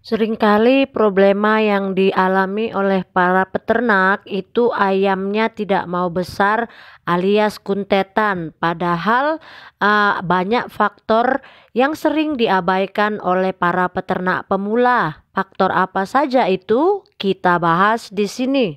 Seringkali problema yang dialami oleh para peternak itu ayamnya tidak mau besar alias kuntetan. Padahal banyak faktor yang sering diabaikan oleh para peternak pemula. Faktor apa saja itu? Kita bahas di sini.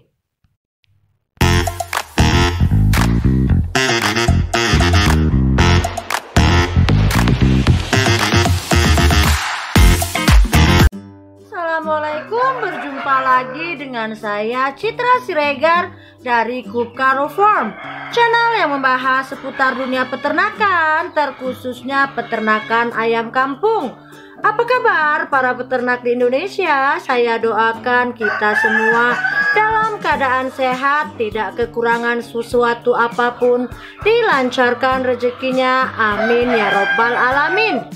Assalamualaikum, berjumpa lagi dengan saya Citra Siregar dari Kupkaro Farm, channel yang membahas seputar dunia peternakan, terkhususnya peternakan ayam kampung. Apa kabar para peternak di Indonesia? Saya doakan kita semua dalam keadaan sehat, tidak kekurangan sesuatu apapun, dilancarkan rezekinya, amin ya robbal alamin.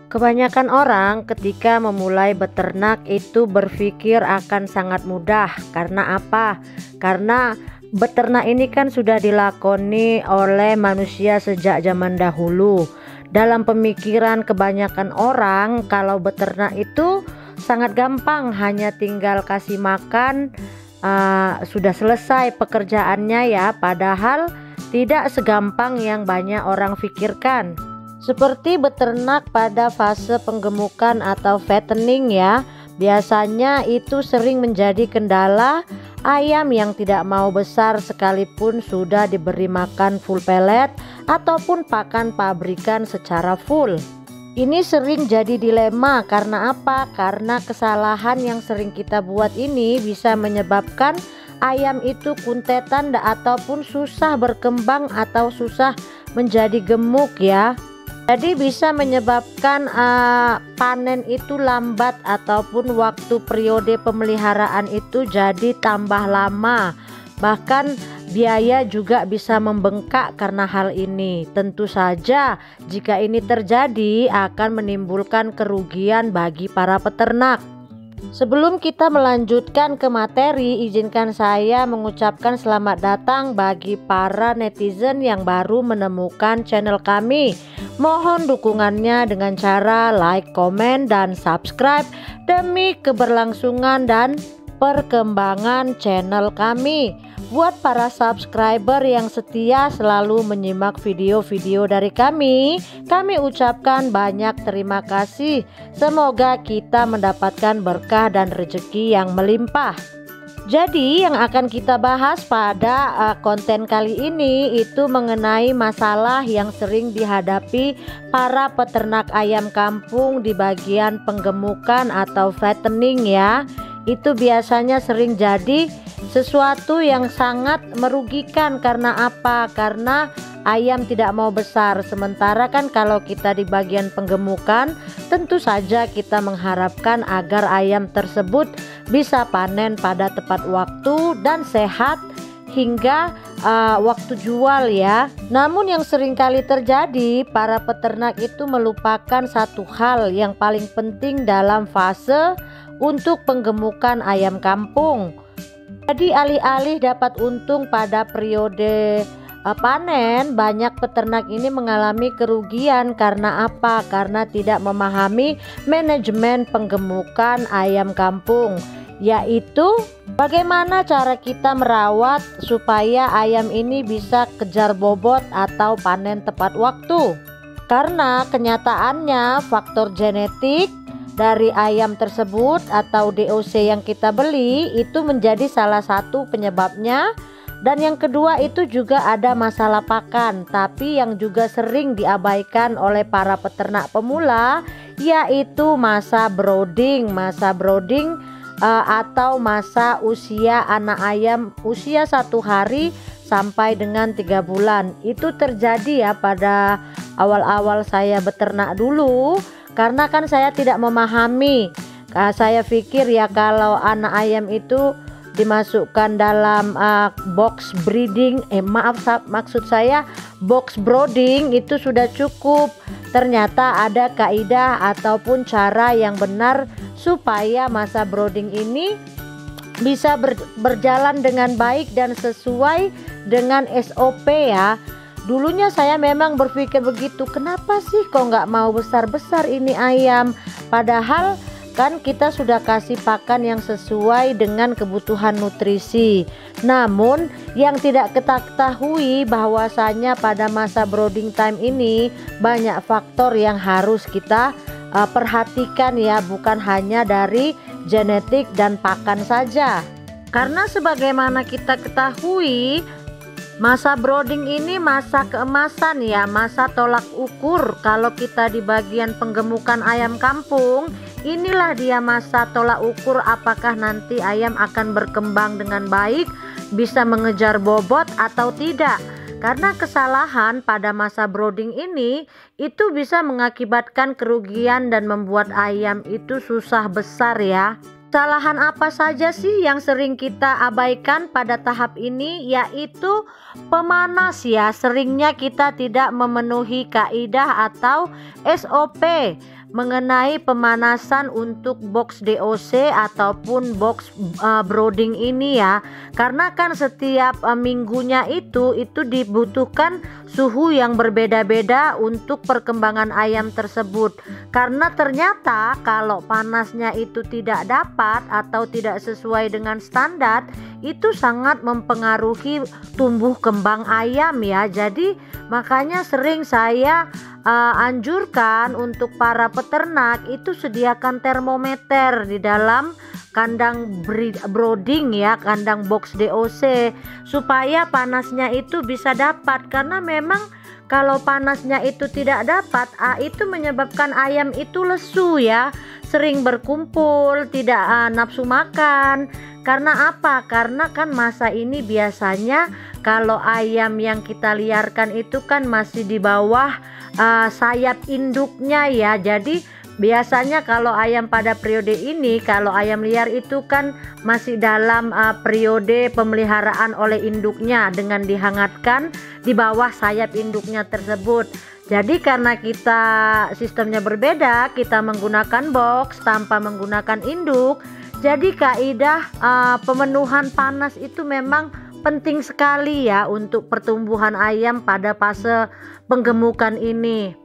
Kebanyakan orang ketika memulai beternak itu berpikir akan sangat mudah. Karena apa? Karena beternak ini kan sudah dilakoni oleh manusia sejak zaman dahulu. Dalam pemikiran kebanyakan orang, kalau beternak itu sangat gampang, hanya tinggal kasih makan, sudah selesai pekerjaannya ya. Padahal tidak segampang yang banyak orang pikirkan. Seperti beternak pada fase penggemukan atau fattening ya, biasanya itu sering menjadi kendala. Ayam yang tidak mau besar sekalipun sudah diberi makan full pellet ataupun pakan pabrikan secara full. Ini sering jadi dilema. Karena apa? Karena kesalahan yang sering kita buat ini bisa menyebabkan ayam itu kuntetan ataupun susah berkembang atau susah menjadi gemuk ya. Jadi bisa menyebabkan panen itu lambat ataupun waktu periode pemeliharaan itu jadi tambah lama. Bahkan biaya juga bisa membengkak karena hal ini. Tentu saja jika ini terjadi akan menimbulkan kerugian bagi para peternak. Sebelum kita melanjutkan ke materi, izinkan saya mengucapkan selamat datang bagi para netizen yang baru menemukan channel kami. Mohon dukungannya dengan cara like, komen, dan subscribe demi keberlangsungan dan perkembangan channel kami. Buat para subscriber yang setia selalu menyimak video-video dari kami ucapkan banyak terima kasih. Semoga kita mendapatkan berkah dan rezeki yang melimpah. Jadi yang akan kita bahas pada konten kali ini itu mengenai masalah yang sering dihadapi para peternak ayam kampung di bagian penggemukan atau fattening ya. Itu biasanya sering jadi sesuatu yang sangat merugikan. Karena apa? Karena ayam tidak mau besar. Sementara kan kalau kita di bagian penggemukan, tentu saja kita mengharapkan agar ayam tersebut bisa panen pada tepat waktu dan sehat hingga waktu jual ya. Namun yang seringkali terjadi, para peternak itu melupakan satu hal yang paling penting dalam fase untuk penggemukan ayam kampung. Jadi alih-alih dapat untung pada periode panen, banyak peternak ini mengalami kerugian. Karena apa? Karena tidak memahami manajemen penggemukan ayam kampung, yaitu bagaimana cara kita merawat supaya ayam ini bisa kejar bobot atau panen tepat waktu. Karena kenyataannya faktor genetik dari ayam tersebut atau DOC yang kita beli itu menjadi salah satu penyebabnya. Dan yang kedua itu juga ada masalah pakan. Tapi yang juga sering diabaikan oleh para peternak pemula yaitu masa brooding. Masa brooding atau masa usia anak ayam usia 1 hari sampai dengan 3 bulan. Itu terjadi ya pada awal-awal saya beternak dulu. Karena kan saya tidak memahami. Saya pikir ya kalau anak ayam itu dimasukkan dalam box breeding, maksud saya box brooding itu sudah cukup. Ternyata ada kaidah ataupun cara yang benar supaya masa brooding ini bisa berjalan dengan baik dan sesuai dengan SOP ya. Dulunya saya memang berpikir begitu, kenapa sih kok nggak mau besar-besar ini ayam? Padahal kan kita sudah kasih pakan yang sesuai dengan kebutuhan nutrisi. Namun yang tidak kita ketahui bahwasanya pada masa brooding time ini banyak faktor yang harus kita perhatikan ya, bukan hanya dari genetik dan pakan saja. Karena sebagaimana kita ketahui, masa brooding ini masa keemasan ya, masa tolak ukur. Kalau kita di bagian penggemukan ayam kampung, inilah dia masa tolak ukur apakah nanti ayam akan berkembang dengan baik, bisa mengejar bobot atau tidak. Karena kesalahan pada masa brooding ini itu bisa mengakibatkan kerugian dan membuat ayam itu susah besar ya. Kesalahan apa saja sih yang sering kita abaikan pada tahap ini? Yaitu pemanas ya. Seringnya kita tidak memenuhi kaidah atau SOP mengenai pemanasan untuk box DOC ataupun box brooding ini ya. Karena kan setiap minggunya itu dibutuhkan suhu yang berbeda-beda untuk perkembangan ayam tersebut. Karena ternyata kalau panasnya itu tidak dapat atau tidak sesuai dengan standar, itu sangat mempengaruhi tumbuh kembang ayam ya. Jadi makanya sering saya anjurkan untuk para peternak itu sediakan termometer di dalam kandang brooding ya, kandang box DOC, supaya panasnya itu bisa dapat. Karena memang kalau panasnya itu tidak dapat, itu menyebabkan ayam itu lesu ya, sering berkumpul, tidak nafsu makan. Karena apa? Karena kan masa ini biasanya kalau ayam yang kita liarkan itu kan masih di bawah sayap induknya ya. Jadi biasanya kalau ayam pada periode ini, kalau ayam liar itu kan masih dalam periode pemeliharaan oleh induknya dengan dihangatkan di bawah sayap induknya tersebut. Jadi karena kita sistemnya berbeda, kita menggunakan box tanpa menggunakan induk. Jadi kaidah pemenuhan panas itu memang penting sekali ya untuk pertumbuhan ayam pada fase penggemukan ini.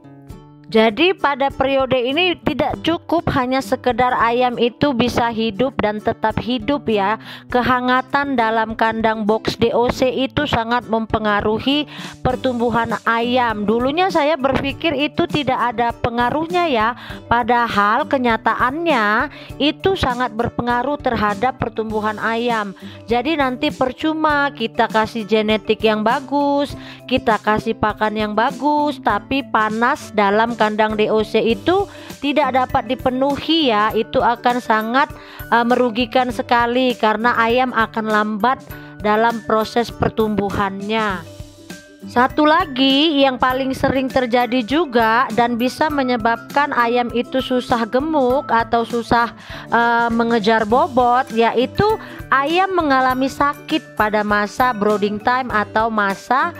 Jadi pada periode ini tidak cukup hanya sekedar ayam itu bisa hidup dan tetap hidup ya. Kehangatan dalam kandang box DOC itu sangat mempengaruhi pertumbuhan ayam. Dulunya saya berpikir itu tidak ada pengaruhnya ya, padahal kenyataannya itu sangat berpengaruh terhadap pertumbuhan ayam. Jadi nanti percuma kita kasih genetik yang bagus, kita kasih pakan yang bagus, tapi panas dalam kandang DOC itu tidak dapat dipenuhi ya, itu akan sangat merugikan sekali karena ayam akan lambat dalam proses pertumbuhannya. Satu lagi yang paling sering terjadi juga dan bisa menyebabkan ayam itu susah gemuk atau susah mengejar bobot, yaitu ayam mengalami sakit pada masa brooding time atau masa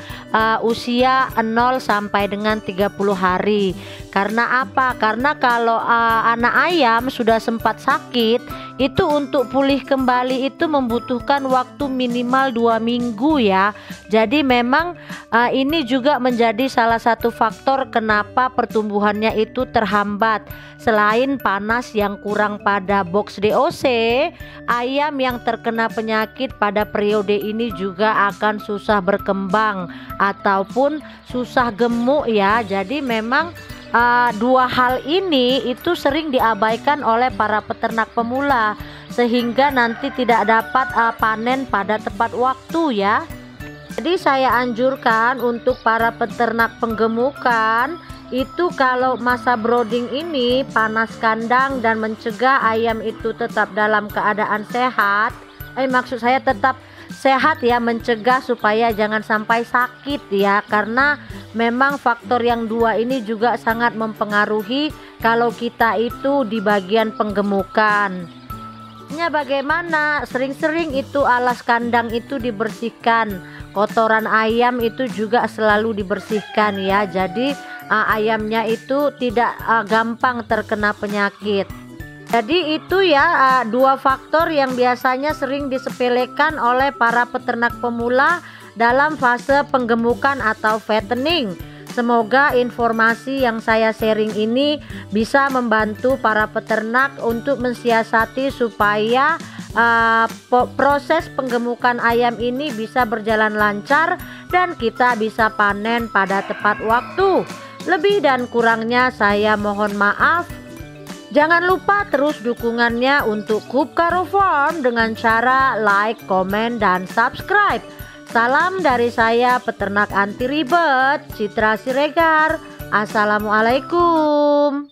usia 0 sampai dengan 30 hari. Karena apa? Karena kalau anak ayam sudah sempat sakit, itu untuk pulih kembali itu membutuhkan waktu minimal 2 minggu ya. Jadi memang ini juga menjadi salah satu faktor kenapa pertumbuhannya itu terhambat. Selain panas yang kurang pada box DOC, ayam yang terkena penyakit pada periode ini juga akan susah berkembang ataupun susah gemuk ya. Jadi memang dua hal ini itu sering diabaikan oleh para peternak pemula, sehingga nanti tidak dapat panen pada tepat waktu ya. Jadi saya anjurkan untuk para peternak penggemukan itu kalau masa brooding ini panas kandang dan mencegah ayam itu tetap dalam keadaan sehat. Maksud saya tetap sehat ya, mencegah supaya jangan sampai sakit ya, karena memang faktor yang dua ini juga sangat mempengaruhi kalau kita itu di bagian penggemukan. Bagaimana? Sering-sering itu alas kandang itu dibersihkan, kotoran ayam itu juga selalu dibersihkan ya. Jadi ayamnya itu tidak gampang terkena penyakit. Jadi itu ya dua faktor yang biasanya sering disepelekan oleh para peternak pemula dalam fase penggemukan atau fattening. Semoga informasi yang saya sharing ini bisa membantu para peternak untuk mensiasati supaya proses penggemukan ayam ini bisa berjalan lancar dan kita bisa panen pada tepat waktu. Lebih dan kurangnya saya mohon maaf. Jangan lupa terus dukungannya untuk Coop Caro Farm dengan cara like, komen, dan subscribe. Salam dari saya peternak anti ribet, Citra Siregar. Assalamualaikum.